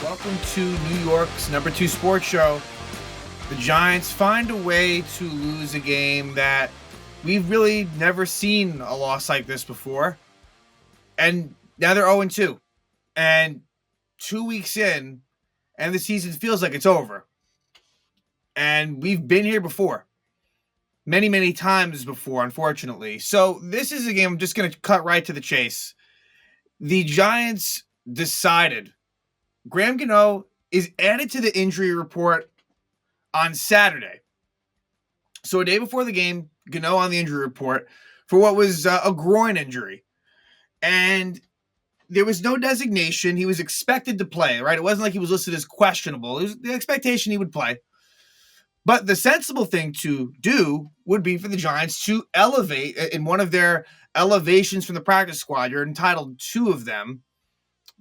Welcome to New York's #2 sports show. The Giants find a way to lose a game that we've really never seen a loss like this before. And now they're 0-2. And 2 weeks in, and the season feels like it's over. And we've been here before. Many, many times before, unfortunately. So this is a game I'm just going to cut right to the chase. The Giants decided Graham Gano is added to the injury report on Saturday. So a day before the game, Gano on the injury report for what was a groin injury. And there was no designation. He was expected to play, right? It wasn't like he was listed as questionable. It was the expectation he would play. But the sensible thing to do would be for the Giants to elevate in one of their elevations from the practice squad. You're entitled to 2 of them.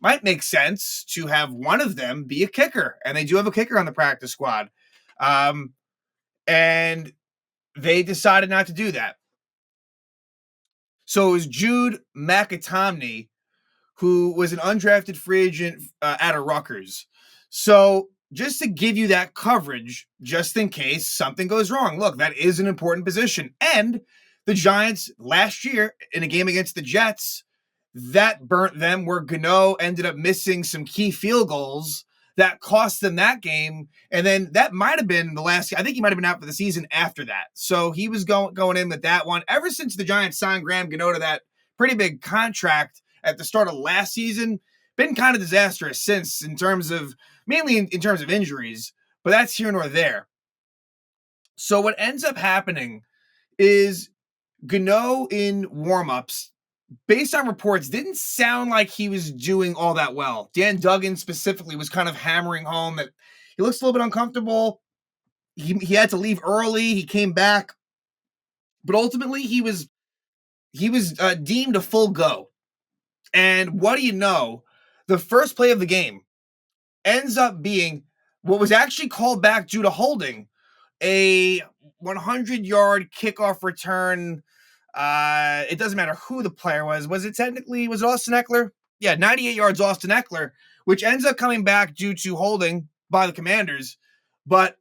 Might make sense to have one of them be a kicker. And they do have a kicker on the practice squad. And they decided not to do that. So it was Jude McAtomney, who was an undrafted free agent out of Rutgers. So just to give you that coverage, just in case something goes wrong. Look, that is an important position. And the Giants last year in a game against the Jets, that burnt them where Gano ended up missing some key field goals that cost them that game. And then that might have been the last, I think he might have been out for the season after that. So he was going in with that one. Ever since the Giants signed Graham Gano to that pretty big contract at the start of last season, been kind of disastrous since in terms of, mainly in terms of injuries, but that's here nor there. So what ends up happening is Gano in warmups, based on reports, didn't sound like he was doing all that well. Dan Duggan specifically was kind of hammering home that he looks a little bit uncomfortable. He had to leave early. He came back, but ultimately he was deemed a full go. And what do you know? The first play of the game ends up being what was actually called back due to holding, a 100-yard kickoff return. It doesn't matter who the player was. Was it Austin Eckler? Yeah, 98 yards Austin Eckler, which ends up coming back due to holding by the Commanders. But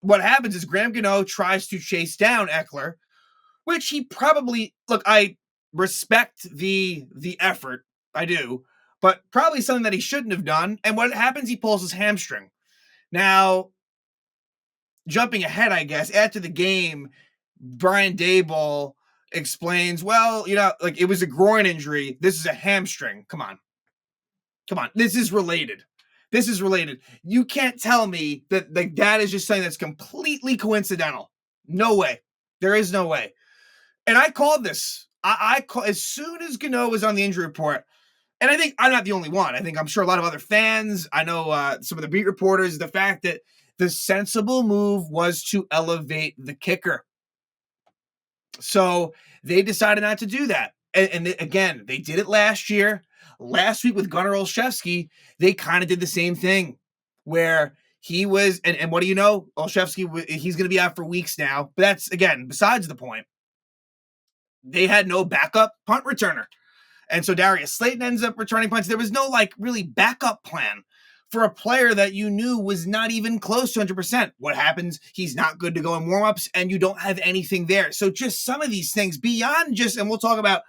what happens is Graham Gano tries to chase down Eckler, which he probably, look, I respect the effort. I do. But probably something that he shouldn't have done. And what happens, he pulls his hamstring. Now, jumping ahead, I guess, after the game, Brian Daboll explains, well, like it was a groin injury. This is a hamstring. Come on. This is related. You can't tell me that that is just something that's completely coincidental. No way. There is no way. And I called this. I call as soon as Gano was on the injury report. And I think I'm not the only one. I'm sure a lot of other fans, I know some of the beat reporters, the fact that the sensible move was to elevate the kicker. So they decided not to do that. And again, they did it last year. Last week with Gunnar Olszewski, they kind of did the same thing where he was, and what do you know? Olszewski, he's going to be out for weeks now. But that's, again, besides the point. They had no backup punt returner. And so Darius Slayton ends up returning punts. There was no really backup plan for a player that you knew was not even close to 100%. What happens? He's not good to go in warmups and you don't have anything there. So just some of these things beyond just, and we'll talk about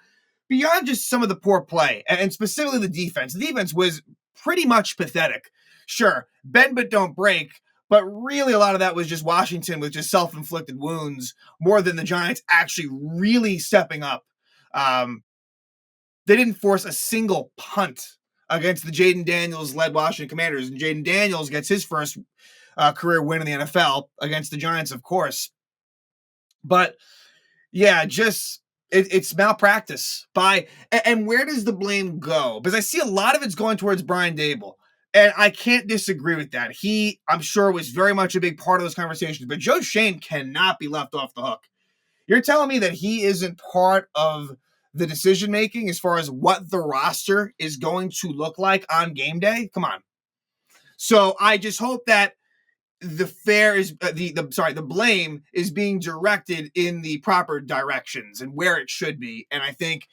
beyond just some of the poor play and specifically the defense. The defense was pretty much pathetic. Sure, bend but don't break. But really a lot of that was just Washington with just self-inflicted wounds more than the Giants actually really stepping up. They didn't force a single punt against the Jaden Daniels-led Washington Commanders. And Jaden Daniels gets his first career win in the NFL against the Giants, of course. But, yeah, just it's malpractice. And where does the blame go? Because I see a lot of it's going towards Brian Daboll. And I can't disagree with that. He, I'm sure, was very much a big part of those conversations. But Joe Schoen cannot be left off the hook. You're telling me that he isn't part of the decision-making as far as what the roster is going to look like on game day? Come on. So I just hope that the blame is being directed in the proper directions and where it should be. And I think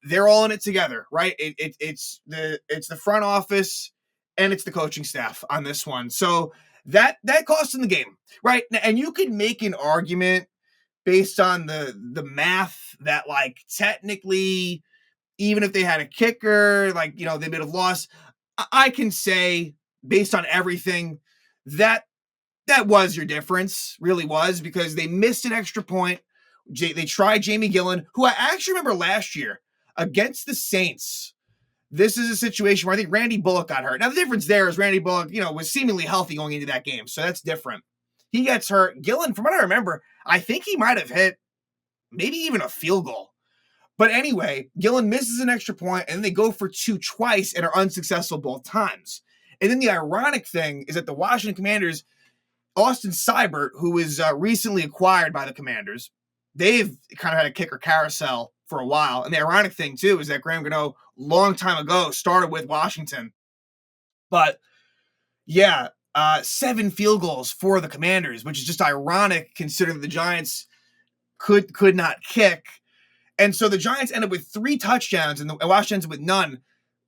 they're all in it together, right? It's the front office and it's the coaching staff on this one. So that cost him the game, right? And you could make an argument based on the math that, like, technically, even if they had a kicker, like, they would have lost. I can say, based on everything, that that was your difference, really was, because they missed an extra point. They tried Jamie Gillen, who I actually remember last year against the Saints. This is a situation where I think Randy Bullock got hurt. Now, the difference there is Randy Bullock, was seemingly healthy going into that game, so that's different. He gets hurt. Gillen, from what I remember, I think he might have hit maybe even a field goal. But anyway, Gillen misses an extra point, and then they go for two twice and are unsuccessful both times. And then the ironic thing is that the Washington Commanders, Austin Seibert, who was recently acquired by the Commanders, they've kind of had a kicker carousel for a while. And the ironic thing, too, is that Graham Gano, long time ago, started with Washington. But, yeah, 7 field goals for the Commanders, which is just ironic considering the Giants could not kick. And so the Giants ended up with 3 touchdowns and Washington with none.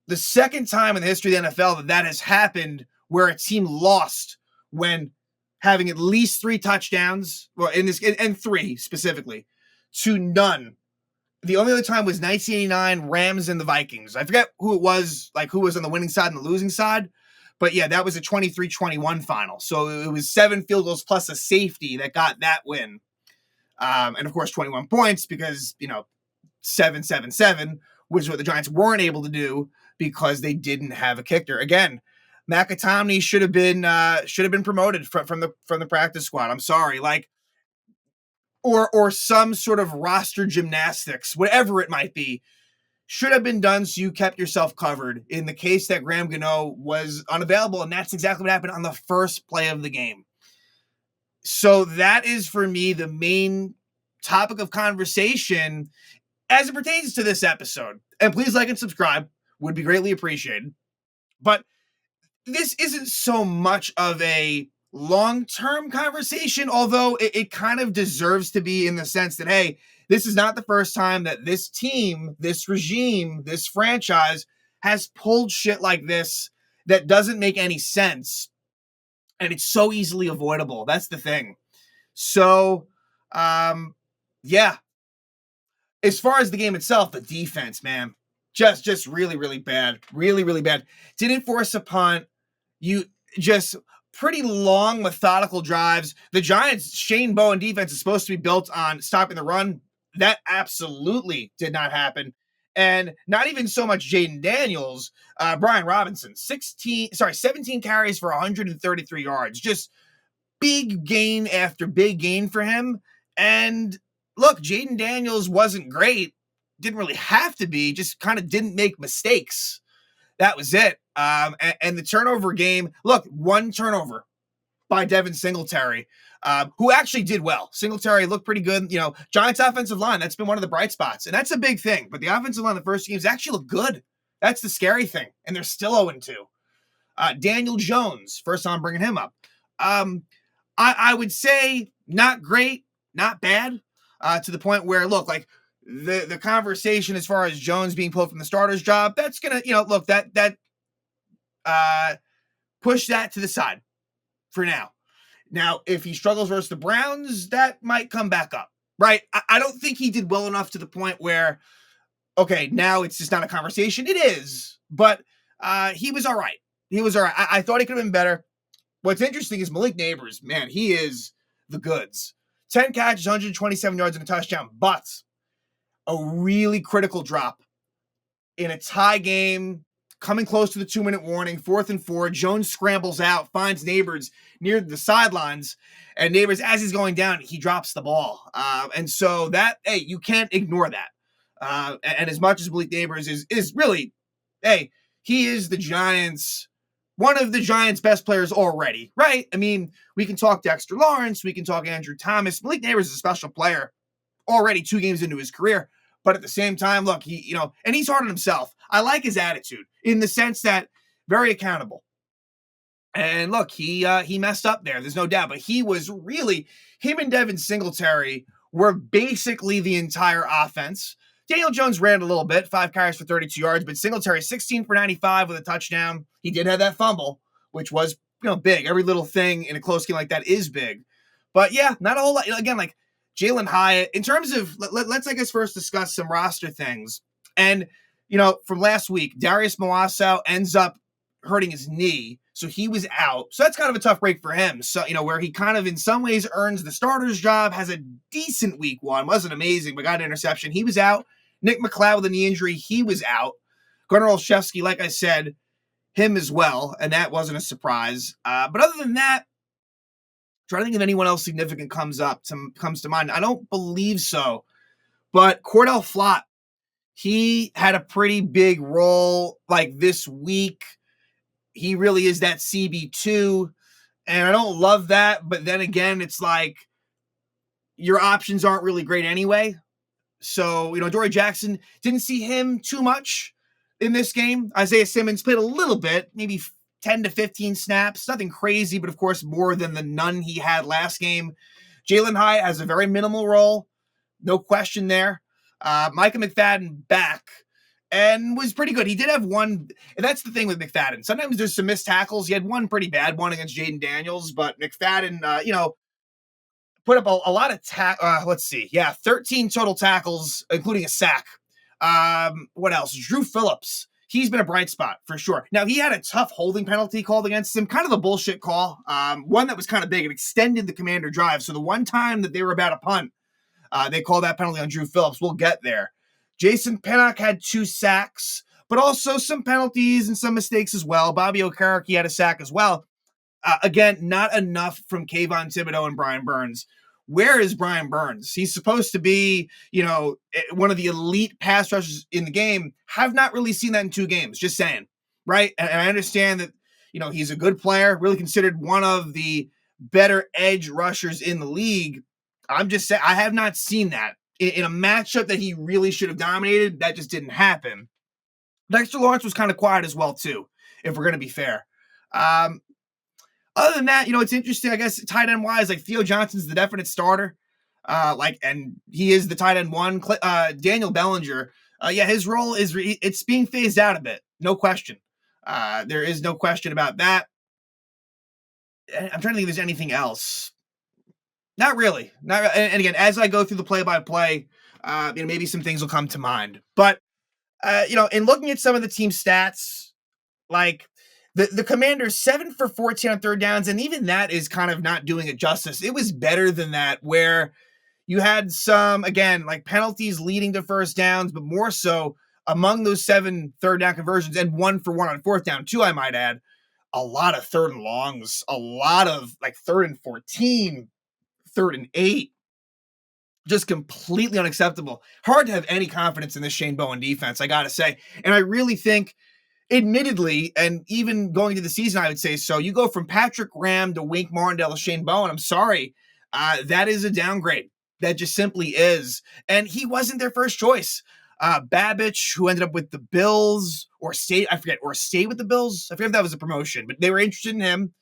The second time in the history of the NFL that has happened where a team lost when having at least 3 touchdowns, well, and 3 specifically, to none. The only other time was 1989 Rams and the Vikings. I forget who it was, like who was on the winning side and the losing side. But yeah, that was a 23-21 final. So it was 7 field goals plus a safety that got that win. And of course, 21 points because, 7-7-7, which is what the Giants weren't able to do because they didn't have a kicker. Again, McAtomney should have been promoted from the practice squad. I'm sorry, or some sort of roster gymnastics, whatever it might be, should have been done so you kept yourself covered in the case that Graham Gano was unavailable, and that's exactly what happened on the first play of the game. So that is, for me, the main topic of conversation as it pertains to this episode. And please like and subscribe. Would be greatly appreciated. But this isn't so much of a long-term conversation, although it kind of deserves to be, in the sense that, hey, this is not the first time that this team, this regime, this franchise has pulled shit like this that doesn't make any sense. And it's so easily avoidable. That's the thing. So, yeah. As far as the game itself, the defense, man, just really, really bad. Really, really bad. Didn't force a punt. You just pretty long, methodical drives. The Giants' Shane Bowen defense is supposed to be built on stopping the run. That absolutely did not happen. And not even so much Jaden Daniels, Brian Robinson, 17 carries for 133 yards. Just big gain after big gain for him. And look, Jaden Daniels wasn't great. Didn't really have to be. Just kind of didn't make mistakes. That was it. And the turnover game, look, 1 turnover by Devin Singletary, who actually did well. Singletary looked pretty good. Giants offensive line, that's been one of the bright spots. And that's a big thing. But the offensive line the first games actually looked good. That's the scary thing. And they're still 0-2. Daniel Jones, first time bringing him up. I would say not great, not bad, to the point where, look, like the conversation as far as Jones being pulled from the starter's job, that's going to, look, that push that to the side for now. Now, if he struggles versus the Browns, that might come back up, right? I don't think he did well enough to the point where, okay, now it's just not a conversation. It is, but he was all right. He was all right. I thought he could have been better. What's interesting is Malik Neighbors, man, he is the goods. 10 catches, 127 yards and a touchdown, but a really critical drop in a tie game, coming close to the 2-minute warning, 4th and 4. Jones scrambles out, finds Neighbors near the sidelines, and Neighbors, as he's going down, he drops the ball. And so that, hey, you can't ignore that. And as much as Malik Neighbors is really, hey, he is the Giants' one of the Giants' best players already, right? I mean, we can talk Dexter Lawrence, we can talk Andrew Thomas. Malik Neighbors is a special player already 2 games into his career. But at the same time, look, he, and he's hard on himself. I like his attitude in the sense that very accountable. And look, he messed up there. There's no doubt. But he was really, him and Devin Singletary were basically the entire offense. Daniel Jones ran a little bit, 5 carries for 32 yards, but Singletary 16 for 95 with a touchdown. He did have that fumble, which was big. Every little thing in a close game like that is big. But yeah, not a whole lot. Again, like Jalen Hyatt, in terms of, let's, I guess, first discuss some roster things. And, from last week, Darius Moasso ends up hurting his knee. So he was out. So that's kind of a tough break for him. So, where he kind of in some ways earns the starter's job, has a decent week one. Wasn't amazing, but got an interception. He was out. Nick McLeod with a knee injury. He was out. Gunnar Olszewski, like I said, him as well. And that wasn't a surprise. But other than that, trying to think if anyone else significant comes to mind. I don't believe so. But Cordell Flott, he had a pretty big role like this week. He really is that CB2, and I don't love that, but then again, it's like your options aren't really great anyway. So, Dory Jackson, didn't see him too much in this game. Isaiah Simmons played a little bit, maybe 10 to 15 snaps, nothing crazy, but of course more than the none he had last game. Jalen Hyatt has a very minimal role, no question there. Micah McFadden back and was pretty good. He did have one, and that's the thing with McFadden. Sometimes there's some missed tackles. He had one pretty bad one against Jaden Daniels, but McFadden, put up a lot of 13 total tackles, including a sack. What else? Drew Phillips. He's been a bright spot for sure. Now, he had a tough holding penalty called against him, kind of a bullshit call. One that was kind of big. It extended the Commander drive. So the one time that they were about to punt, they called that penalty on Drew Phillips. We'll get there. Jason Pinnock had 2 sacks, but also some penalties and some mistakes as well. Bobby Okereke had a sack as well. Again, not enough from Kayvon Thibodeau and Brian Burns. Where is Brian Burns? He's supposed to be, one of the elite pass rushers in the game. Have not really seen that in 2 games, just saying, right? And I understand that, he's a good player, really considered one of the better edge rushers in the league. I'm just saying, I have not seen that. In a matchup that he really should have dominated, that just didn't happen. Dexter Lawrence was kind of quiet as well, too, if we're going to be fair. Other than that, it's interesting, I guess, tight end wise, like Theo Johnson's the definite starter. And he is the tight end one. Daniel Bellinger, his role is, it's being phased out a bit. No question. There is no question about that. I'm trying to think if there's anything else. Not really. And again, as I go through the play-by-play, maybe some things will come to mind. But, in looking at some of the team stats, like the Commanders 7 for 14 on third downs, and even that is kind of not doing it justice. It was better than that, where you had some, again, like penalties leading to first downs, but more so among those 7 third down conversions and 1 for 1 on fourth down, too, I might add. A lot of third and longs, a lot of like 3rd and 14, 3rd and 8, just completely unacceptable. Hard to have any confidence in this Shane Bowen defense, I gotta say. And I really think, admittedly, and even going to the season, I would say so, you go from Patrick Graham to Wink Martindale to Shane Bowen. I'm sorry. That is a downgrade. That just simply is. And he wasn't their first choice. Babbage, who ended up with the Bills, or stayed with the Bills. I forget if that was a promotion, but they were interested in him.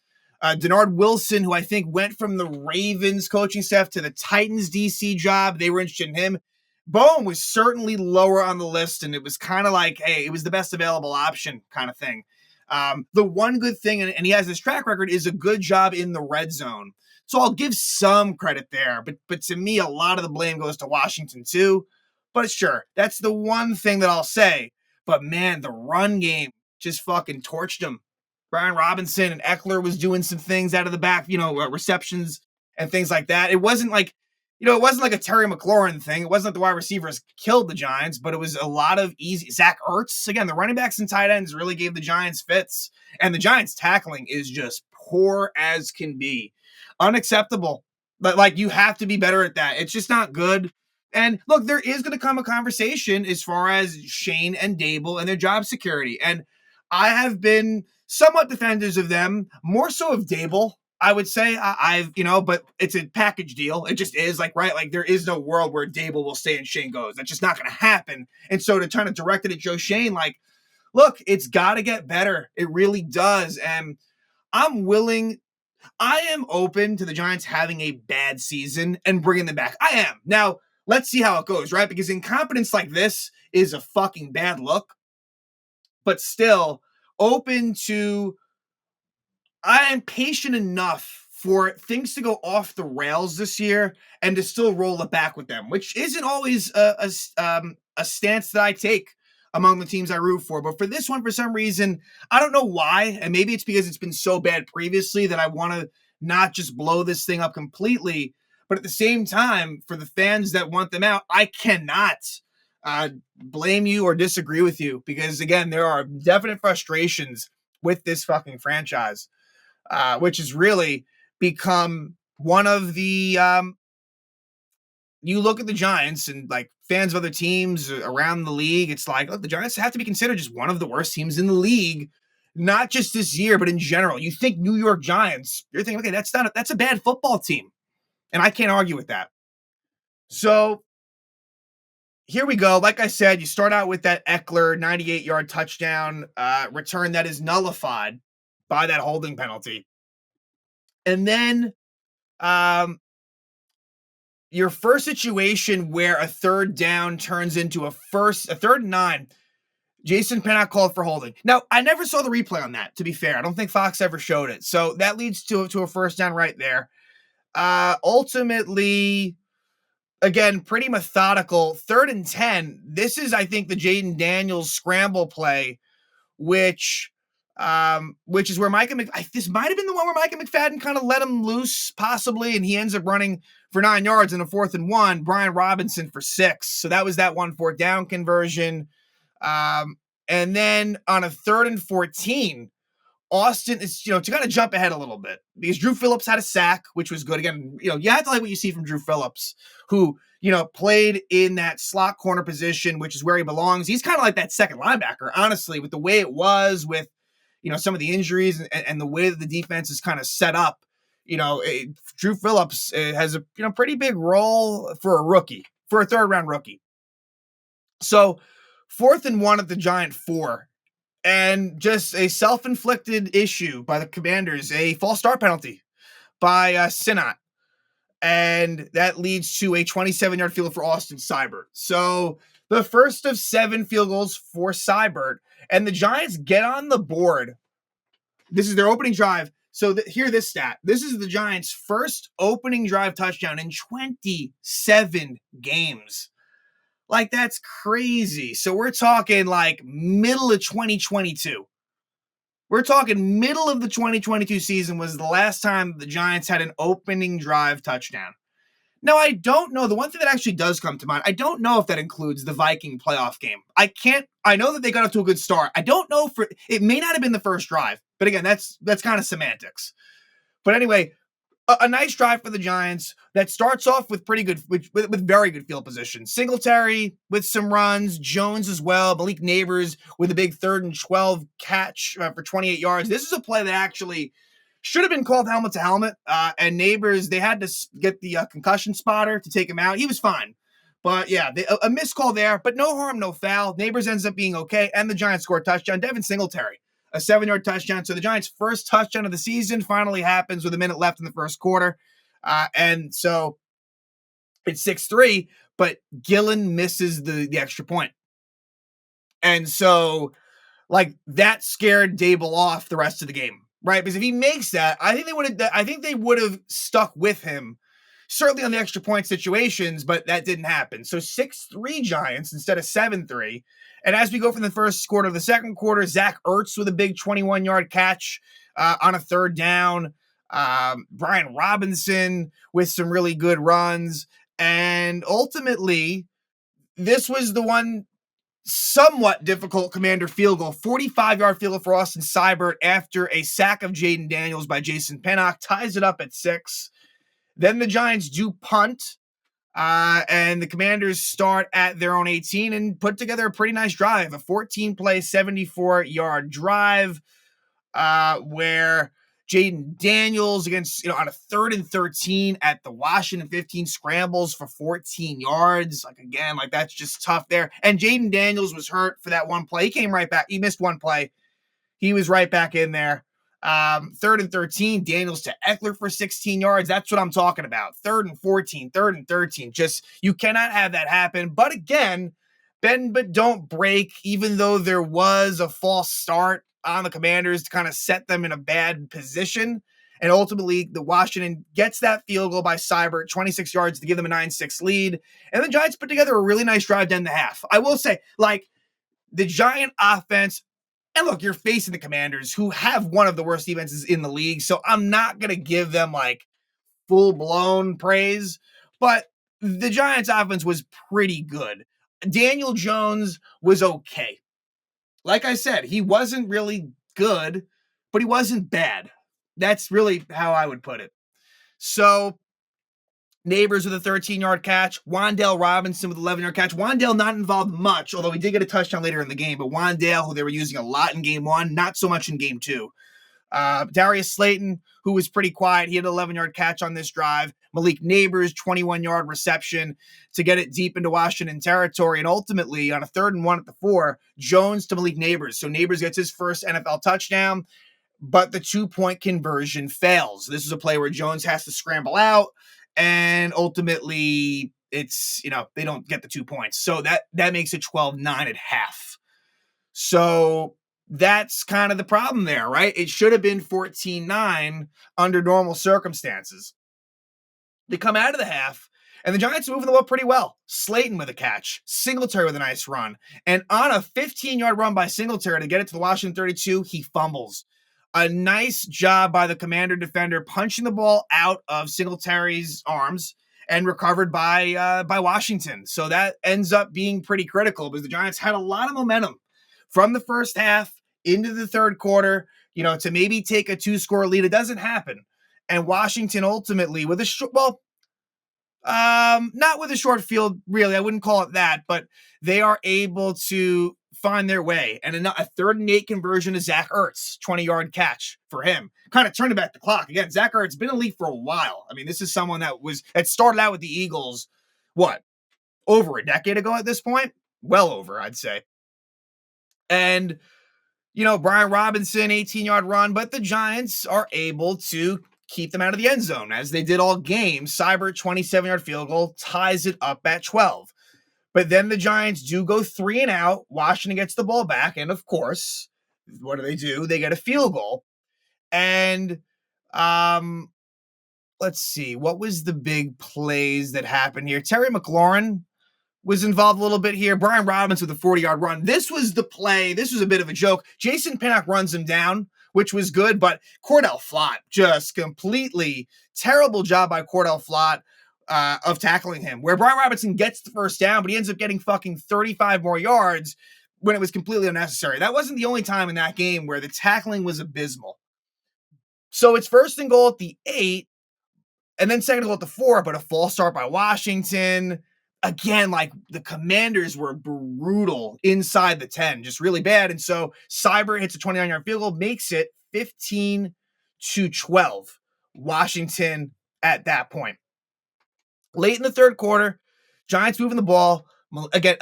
Denard Wilson, who I think went from the Ravens coaching staff to the Titans DC job. They were interested in him. Bowen was certainly lower on the list, and it was kind of like, hey, it was the best available option kind of thing. The one good thing, and he has this track record, is a good job in the red zone. So I'll give some credit there. But to me, a lot of the blame goes to Washington too. But sure, that's the one thing that I'll say. But man, the run game just fucking torched him. Brian Robinson and Eckler was doing some things out of the back, receptions and things like that. It wasn't like, it wasn't like a Terry McLaurin thing. It wasn't like the wide receivers killed the Giants, but it was a lot of easy. Zach Ertz, again, the running backs and tight ends really gave the Giants fits. And the Giants tackling is just poor as can be. Unacceptable. But like, you have to be better at that. It's just not good. And look, there is going to come a conversation as far as Shane and Dable and their job security. And I have been somewhat defenders of them, more so of Dable, I would say. But it's a package deal. It just is right? Like there is no world where Dable will stay and Shane goes. That's just not going to happen. And so to try to direct it at Joe Shane, look, it's got to get better. It really does. And I am open to the Giants having a bad season and bringing them back. I am. Now, let's see how it goes, right? Because incompetence like this is a fucking bad look, but still open to, I am patient enough for things to go off the rails this year and to still roll it back with them, which isn't always a stance that I take among the teams I root for. But for this one, for some reason, I don't know why. And maybe it's because it's been so bad previously that I want to not just blow this thing up completely. But at the same time, for the fans that want them out, I cannot blame you or disagree with you because, again, there are definite frustrations with this fucking franchise, which has really become one of the you look at the Giants and like fans of other teams around the league, it's like, look, the Giants have to be considered just one of the worst teams in the league, not just this year, but in general. You think New York Giants, you're thinking, okay, that's a bad football team. And I can't argue with that. So here we go. Like I said, you start out with that Eckler 98-yard touchdown return that is nullified by that holding penalty. And then your first situation where a third down turns into a third and 9, Jason Pinnock called for holding. Now, I never saw the replay on that, to be fair. I don't think Fox ever showed it. So that leads to a first down right there. Ultimately, again, pretty methodical. 3rd and 10. This is, I think, the Jaden Daniels scramble play, which is where this might have been the one where Micah McFadden kind of let him loose, possibly, and he ends up running for 9 yards in a 4th and 1. Brian Robinson for 6. So that was that 1 4th down conversion. And then on a 3rd and 14, Austin is, to kind of jump ahead a little bit because Drew Phillips had a sack, which was good. Again, you have to like what you see from Drew Phillips, who, played in that slot corner position, which is where he belongs. He's kind of like that second linebacker, honestly, with the way it was with, some of the injuries and the way that the defense is kind of set up. Drew Phillips has a, pretty big role for a rookie, for a 3rd round rookie. So 4th and 1 at the Giant 4. And just a self-inflicted issue by the Commanders, a false start penalty by Sinnott. And that leads to a 27-yard field for Austin Seibert. So the first of 7 field goals for Seibert. And the Giants get on the board. This is their opening drive. So hear this stat. This is the Giants' first opening drive touchdown in 27 games. Like, that's crazy. So we're talking like middle of 2022. We're talking middle of the 2022 season was the last time the Giants had an opening drive touchdown. Now, I don't know. The one thing that actually does come to mind, I don't know if that includes the Viking playoff game. I know that they got off to a good start. I don't know it may not have been the first drive, but again, that's kind of semantics. But anyway, a nice drive for the Giants that starts off with pretty good, with very good field position. Singletary with some runs, Jones as well, Malik Neighbors with a big 3rd and 12 catch for 28 yards. This is a play that actually should have been called helmet to helmet. And Neighbors, they had to get the concussion spotter to take him out. He was fine. But yeah, a missed call there, but no harm, no foul. Neighbors ends up being okay, and the Giants score a touchdown. Devin Singletary, a 7-yard touchdown. So the Giants' first touchdown of the season finally happens with a minute left in the first quarter. And so it's 6-3, but Gillen misses the extra point. And so, like, that scared Dable off the rest of the game, right? Because if he makes that, I think they would have stuck with him, certainly on the extra point situations, but that didn't happen. So 6-3 Giants instead of 7-3. And as we go from the first quarter to the second quarter, Zach Ertz with a big 21-yard catch on a 3rd down. Brian Robinson with some really good runs. And ultimately, this was the one somewhat difficult Commander field goal. 45-yard field goal for Austin Seibert after a sack of Jaden Daniels by Jason Pinnock. Ties it up at 6. Then the Giants do punt. And the Commanders start at their own 18 and put together a pretty nice drive, a 14-play, 74-yard drive, where Jaden Daniels against, on a 3rd and 13 at the Washington 15 scrambles for 14 yards. Like, again, like, that's just tough there. And Jaden Daniels was hurt for that one play. He came right back. He missed one play. He was right back in there. Third and 13, Daniels to Eckler for 16 yards. That's what I'm talking about. Third and 14, third and 13. Just, you cannot have that happen. But again, bend but don't break, even though there was a false start on the Commanders to kind of set them in a bad position. And ultimately, the Washington gets that field goal by Seibert, 26 yards to give them a 9-6 lead. And the Giants put together a really nice drive to end the half. I will say, like, the Giant offense, and look, you're facing the Commanders, who have one of the worst defenses in the league. So I'm not going to give them like full blown praise, but the Giants offense was pretty good. Daniel Jones was okay. Like I said, he wasn't really good, but he wasn't bad. That's really how I would put it. So Neighbors with a 13-yard catch. Wan'Dale Robinson with an 11-yard catch. Wan'Dale not involved much, although he did get a touchdown later in the game. But Wan'Dale, who they were using a lot in game one, not so much in game two. Darius Slayton, who was pretty quiet, he had an 11-yard catch on this drive. Malik Neighbors, 21-yard reception to get it deep into Washington territory. And ultimately, on a 3rd and 1 at the 4, Jones to Malik Neighbors. So Neighbors gets his first NFL touchdown, but the 2-point conversion fails. This is a play where Jones has to scramble out, and ultimately it's, they don't get the 2 points. So that makes it 12-9 at half. So that's kind of the problem there, right? It should have been 14-9 under normal circumstances. They come out of the half, and the Giants are moving the ball pretty well. Slayton with a catch, Singletary with a nice run, and on a 15-yard run by Singletary to get it to the Washington 32, he fumbles. A nice job by the Commander defender punching the ball out of Singletary's arms and recovered by Washington. So that ends up being pretty critical because the Giants had a lot of momentum from the first half into the third quarter, to maybe take a 2-score lead. It doesn't happen. And Washington ultimately with not with a short field, really. I wouldn't call it that, but they are able to find their way. And a 3rd and 8 conversion to Zach Ertz, 20-yard catch for him. Kind of turning back the clock. Again, Zach Ertz has been in the league for a while. I mean, this is someone that started out with the Eagles, over a decade ago at this point? Well over, I'd say. And, Brian Robinson, 18-yard run, but the Giants are able to keep them out of the end zone, as they did all game. Seibert, 27-yard field goal, ties it up at 12. But then the Giants do go 3 and out. Washington gets the ball back, and of course, what do? They get a field goal. And let's see, what was the big plays that happened here? Terry McLaurin was involved a little bit here. Brian Robinson with a 40-yard run. This was the play. This was a bit of a joke. Jason Pinnock runs him down, which was good, but Cordell Flott, just completely terrible job by Cordell Flott of tackling him, where Brian Robinson gets the first down, but he ends up getting fucking 35 more yards when it was completely unnecessary. That wasn't the only time in that game where the tackling was abysmal. So it's 1st and goal at the 8, and then 2nd and goal at the 4, but a false start by Washington. Again, like, the Commanders were brutal inside the 10, just really bad. And so Seibert hits a 29-yard field goal, makes it 15-12. Washington at that point. Late in the third quarter, Giants moving the ball. Again,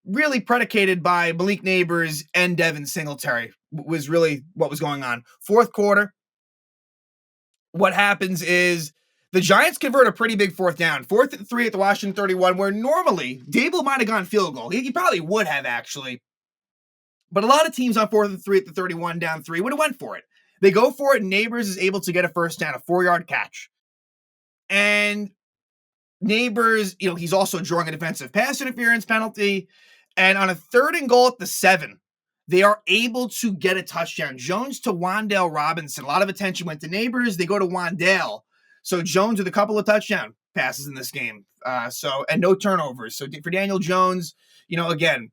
really predicated by Malik Neighbors and Devin Singletary was really what was going on. Fourth quarter, what happens is the Giants convert a pretty big 4th down. 4th and 3 at the Washington 31, where normally Dable might have gone field goal. He probably would have, actually. But a lot of teams on 4th and 3 at the 31, down 3, would have went for it. They go for it, and Neighbors is able to get a first down, a 4-yard catch. And Neighbors, he's also drawing a defensive pass interference penalty. And on a 3rd and goal at the 7, they are able to get a touchdown. Jones to Wan'Dale Robinson. A lot of attention went to Neighbors. They go to Wan'Dale. So Jones with a couple of touchdown passes in this game. And no turnovers. So for Daniel Jones, again,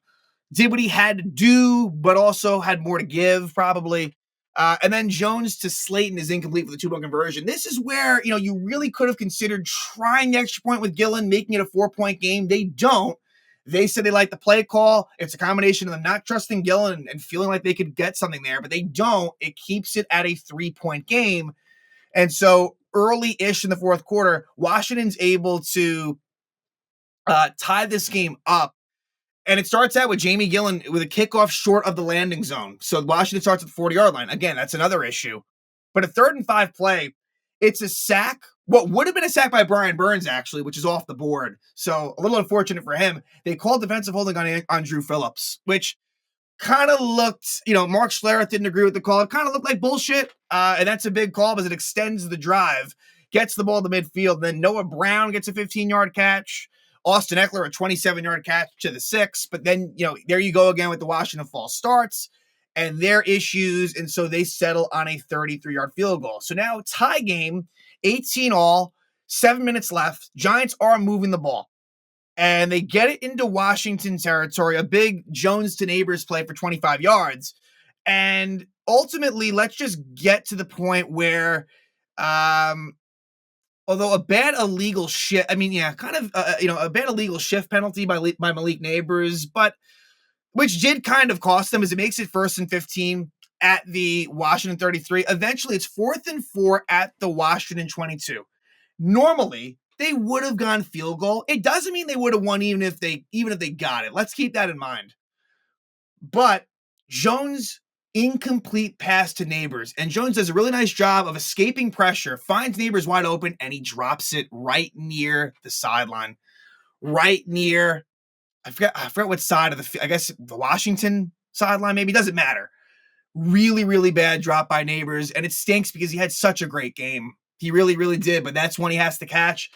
did what he had to do, but also had more to give, probably. And then Jones to Slayton is incomplete for the 2-point conversion. This is where, you really could have considered trying the extra point with Gillen, making it a 4-point game. They don't. They said they like the play call. It's a combination of them not trusting Gillen and feeling like they could get something there, but they don't. It keeps it at a 3-point game. And so early-ish in the fourth quarter, Washington's able to tie this game up. And it starts out with Jamie Gillen with a kickoff short of the landing zone. So Washington starts at the 40-yard line. Again, that's another issue. But a 3rd and 5 play, it's a sack. What would have been a sack by Brian Burns, actually, which is off the board. So a little unfortunate for him. They called defensive holding on Drew Phillips, which kind of looked, Mark Schlereth didn't agree with the call. It kind of looked like bullshit. And that's a big call because it extends the drive, gets the ball to midfield. Then Noah Brown gets a 15-yard catch. Austin Eckler, a 27-yard catch to the 6. But then, there you go again with the Washington false starts and their issues. And so they settle on a 33-yard field goal. So now tie game, 18 all, 7 minutes left. Giants are moving the ball. And they get it into Washington territory, a big Jones to Neighbors play for 25 yards. And ultimately, let's just get to the point where, although a bad illegal shift, a bad illegal shift penalty by Malik Neighbors, but which did kind of cost them as it makes it 1st and 15 at the Washington 33. Eventually, it's 4th and 4 at the Washington 22. Normally, they would have gone field goal. It doesn't mean they would have won even if they got it. Let's keep that in mind. But Jones, incomplete pass to Neighbors, and Jones does a really nice job of escaping pressure, finds Neighbors wide open, and he drops it right near the sideline, right near, I forgot what side of I guess the Washington sideline, maybe, doesn't matter. Really, really bad drop by Neighbors, and it stinks because he had such a great game. He really, really did, but that's when he has to catch.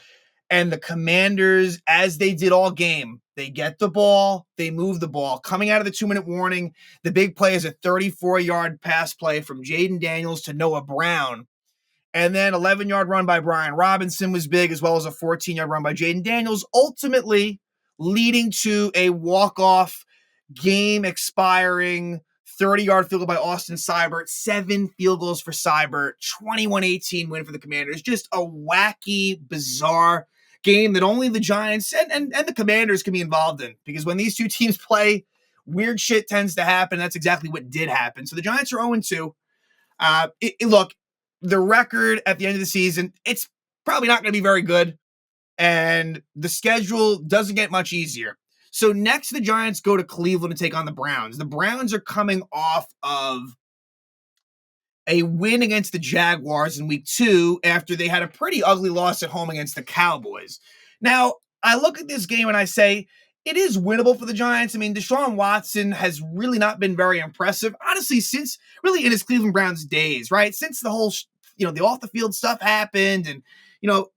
And the Commanders, as they did all game, they get the ball, they move the ball. Coming out of the 2-minute warning, the big play is a 34-yard pass play from Jaden Daniels to Noah Brown. And then 11-yard run by Brian Robinson was big, as well as a 14-yard run by Jaden Daniels, ultimately leading to a walk-off, game-expiring 30-yard field goal by Austin Seibert, 7 field goals for Seibert, 21-18 win for the Commanders. Just a wacky, bizarre game that only the Giants and the Commanders can be involved in, because when these two teams play, weird shit tends to happen. That's exactly what did happen. So the Giants are 0-2. Look, the record at the end of the season, it's probably not going to be very good, and the schedule doesn't get much easier. So next, the Giants go to Cleveland to take on the Browns. The Browns are coming off of a win against the Jaguars in week 2 after they had a pretty ugly loss at home against the Cowboys. Now, I look at this game and I say, it is winnable for the Giants. I mean, Deshaun Watson has really not been very impressive, honestly, since really in his Cleveland Browns days, right? Since the whole, the off-the-field stuff happened and,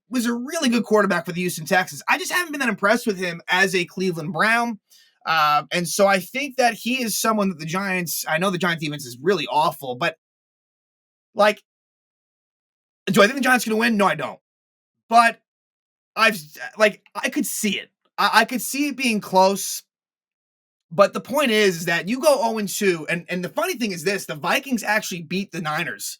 was a really good quarterback for the Houston Texans. I just haven't been that impressed with him as a Cleveland Brown. And so I think that he is someone that the Giants, I know the Giants defense is really awful, but do I think the Giants are going to win? No, I don't. But I could see it. I could see it being close. But the point is that you go 0-2, and the funny thing is this, the Vikings actually beat the Niners.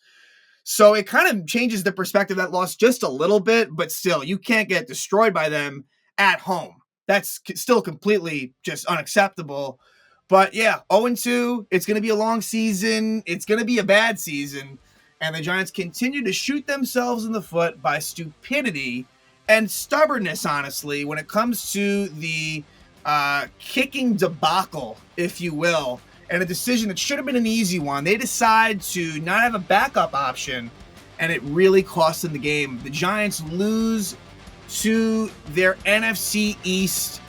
So it kind of changes the perspective of that loss just a little bit, but still, you can't get destroyed by them at home. That's still completely just unacceptable. But yeah, 0-2, it's going to be a long season. It's going to be a bad season. And the Giants continue to shoot themselves in the foot by stupidity and stubbornness, honestly, when it comes to the kicking debacle, if you will, and a decision that should have been an easy one. They decide to not have a backup option, and it really cost them the game. The Giants lose to their NFC East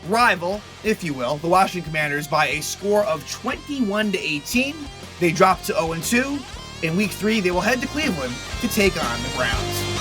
rival, if you will, the Washington Commanders, by a score of 21-18. They drop to 0-2. In week 3, they will head to Cleveland to take on the Browns.